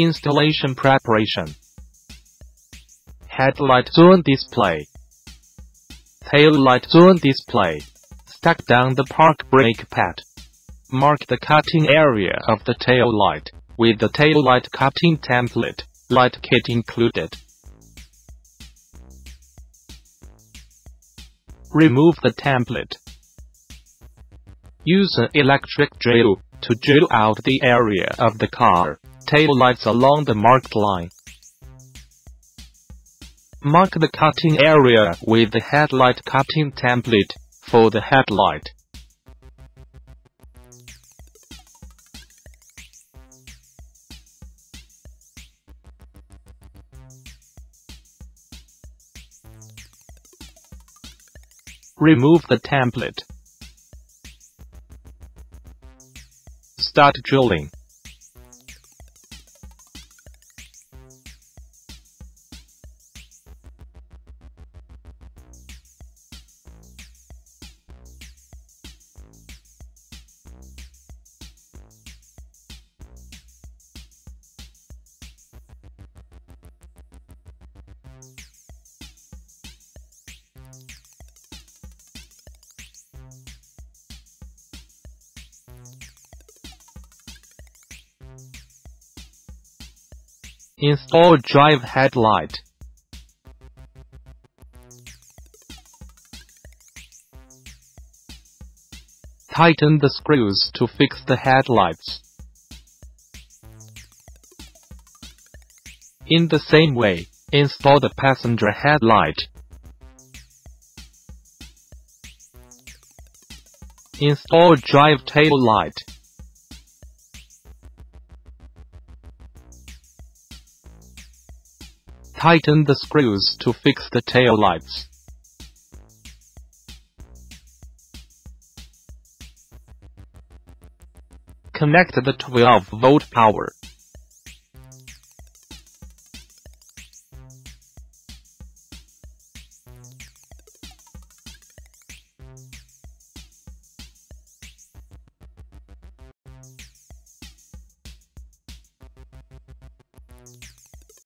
Installation preparation. Headlight zone display. Taillight zone display. Stack down the park brake pad. Mark the cutting area of the tail light with the taillight cutting template, light kit included. Remove the template. Use an electric drill to drill out the area of the car taillights along the marked line. Mark the cutting area with the headlight cutting template for the headlight. Remove the template. Start drilling. Install drive headlight. Tighten the screws to fix the headlights. In the same way, install the passenger headlight. Install drive tail light. Tighten the screws to fix the taillights. Connect the 12-volt power